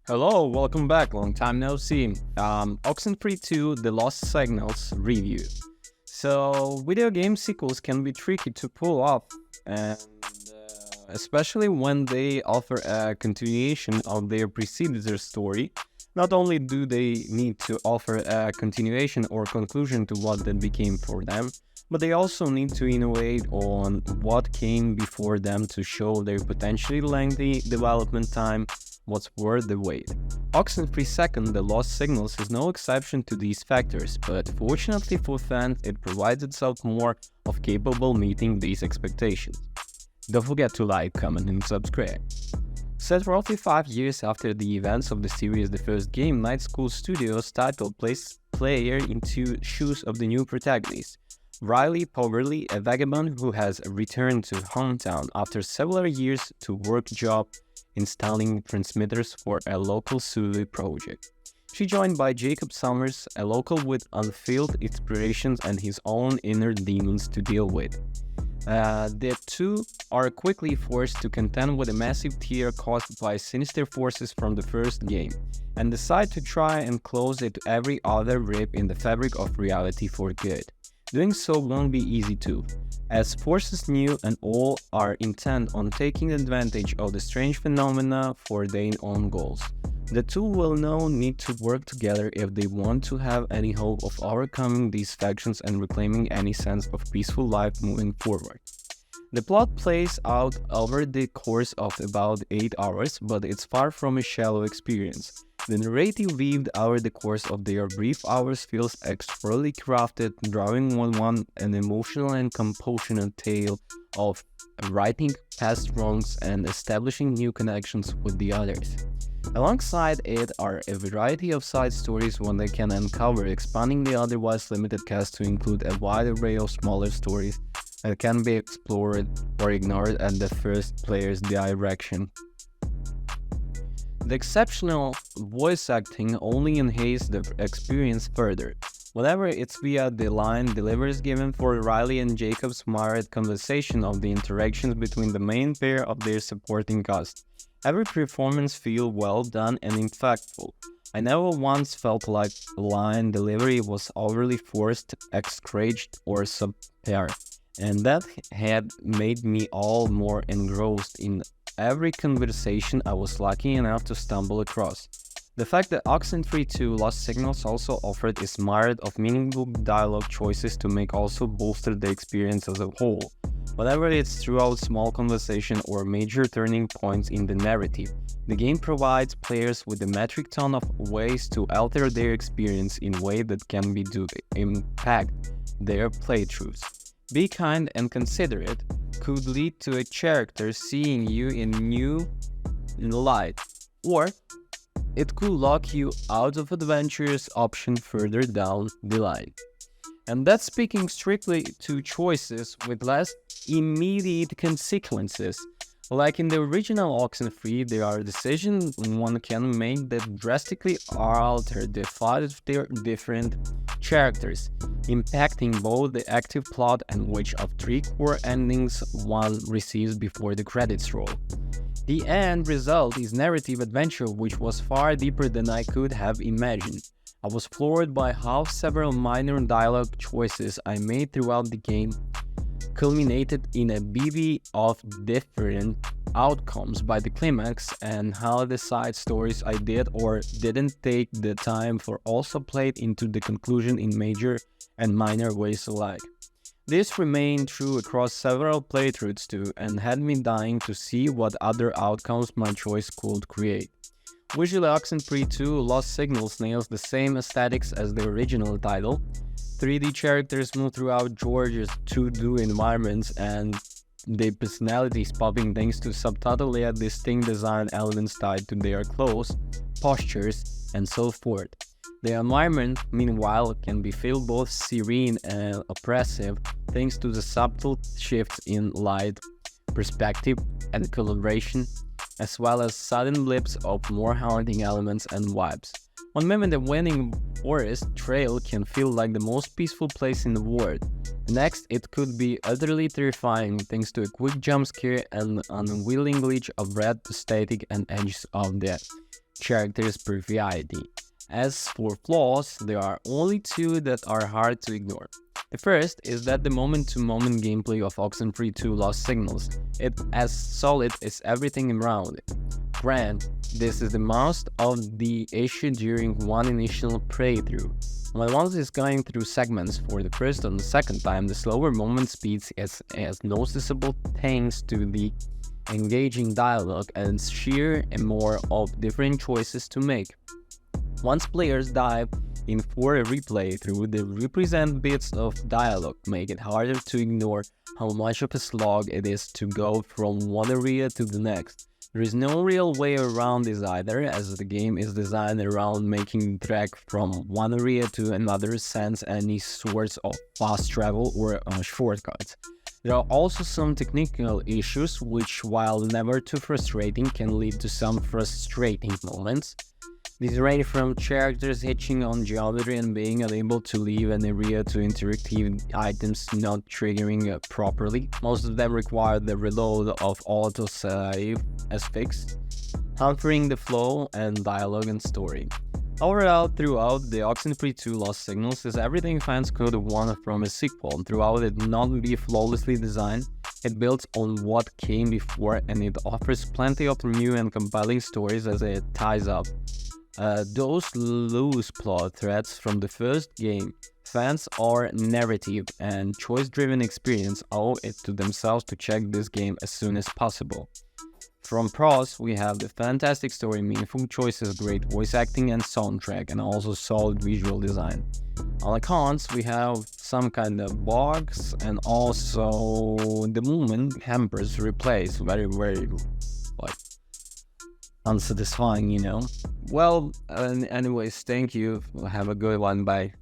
Hello, welcome back. Long time no see. OXENFREE II: The Lost Signals review. So, video game sequels can be tricky to pull off, and especially when they offer a continuation of their predecessor story. Not only do they need to offer a continuation or conclusion to what that became for them, but they also need to innovate on what came before them to show their potentially lengthy development time what's worth the wait. OXENFREE II: The Lost Signals is no exception to these factors, but fortunately for fans, it provides itself more of capable meeting these expectations. Don't forget to like, comment, and subscribe. Set roughly 5 years after the events of the series' the first game, Night School Studios' title placed player into shoes of the new protagonist, Riley Poverly, a vagabond who has returned to hometown after several years to work job installing transmitters for a local survey project. She's joined by Jacob Summers, a local with unfulfilled aspirations and his own inner demons to deal with. The two are quickly forced to contend with a massive tear caused by sinister forces from the first game, and decide to try and close it to every other rip in the fabric of reality for good. Doing so won't be easy too, as forces new and old are intent on taking advantage of the strange phenomena for their own goals. The two will now need to work together if they want to have any hope of overcoming these factions and reclaiming any sense of peaceful life moving forward. The plot plays out over the course of about 8 hours, but it's far from a shallow experience. The narrative weaved over the course of their brief hours feels expertly crafted, drawing on an emotional and compassionate tale of righting past wrongs and establishing new connections with the others. Alongside it are a variety of side stories one they can uncover, expanding the otherwise limited cast to include a wide array of smaller stories that can be explored or ignored at the first player's direction. The exceptional voice acting only enhances the experience further, whenever it's via the line deliveries given for Riley and Jacob's mirrored conversation of the interactions between the main pair of their supporting cast. Every performance feels well done and impactful. I never once felt like line delivery was overly forced, exaggerated, or subpar, and that had made me all more engrossed in every conversation I was lucky enough to stumble across. The fact that OXENFREE II: Lost Signals also offered is mirrored of meaningful dialogue choices to make also bolster the experience as a whole, whether it's throughout small conversation or major turning points in the narrative. The game provides players with a metric ton of ways to alter their experience in a way that can be to impact their playthroughs. Be kind and considerate could lead to a character seeing you in new light, or it could lock you out of adventurous option further down the line. And that's speaking strictly to choices with less immediate consequences. Like in the original OXENFREE, there are decisions one can make that drastically alter the fate of their different characters, impacting both the active plot and which of 3 core endings one receives before the credits roll. The end result is narrative adventure which was far deeper than I could have imagined. I was floored by how several minor dialogue choices I made throughout the game culminated in a bevy of different outcomes by the climax, and how the side stories I did or didn't take the time for also played into the conclusion in major and minor ways alike. This remained true across several playthroughs too, and had me dying to see what other outcomes my choice could create. Visually, OXENFREE II: Lost Signals nails the same aesthetics as the original title. 3D characters move throughout George's 2D environments, and their personalities popping thanks to subtly distinct design elements tied to their clothes, postures, and so forth. The environment, meanwhile, can be feel both serene and oppressive thanks to the subtle shifts in light, perspective, and coloration, as well as sudden blips of more haunting elements and vibes. One moment the winning forest trail can feel like the most peaceful place in the world. The next, it could be utterly terrifying thanks to a quick jump scare and unwilling glitch of red, static, and edges of death. characters per variety. As for flaws, there are only two that are hard to ignore. The first is that the moment-to-moment gameplay of OXENFREE II Lost Signals is as solid as everything around it. Grant, this is the most of the issue during one initial playthrough. When one is going through segments for the first and the second time, the slower moment speeds is as noticeable thanks to the engaging dialogue and sheer more of different choices to make. Once players dive in for a replay through, the represent bits of dialogue make it harder to ignore how much of a slog it is to go from one area to the next. There is no real way around this either, as the game is designed around making the track from one area to another sans any sorts of fast travel or shortcuts. There are also some technical issues which, while never too frustrating, can lead to some frustrating moments. These range from characters hitching on geometry and being unable to leave an area to interactive items not triggering properly. Most of them require the reload of autosave as fixed, hampering the flow and dialogue and story. Overall, throughout, the OXENFREE II Lost Signals is everything fans could want from a sequel. Throughout it not be flawlessly designed, it builds on what came before and it offers plenty of new and compelling stories as it ties up those loose plot threads from the first game. Fans are narrative and choice-driven experience owe it to themselves to check this game as soon as possible. From pros, we have the fantastic story, meaningful choices, great voice acting and soundtrack, and also solid visual design. On the cons, we have some kind of bugs and also the movement hampers replays very like unsatisfying, you know. Well, anyways, thank you. Have a good one. Bye.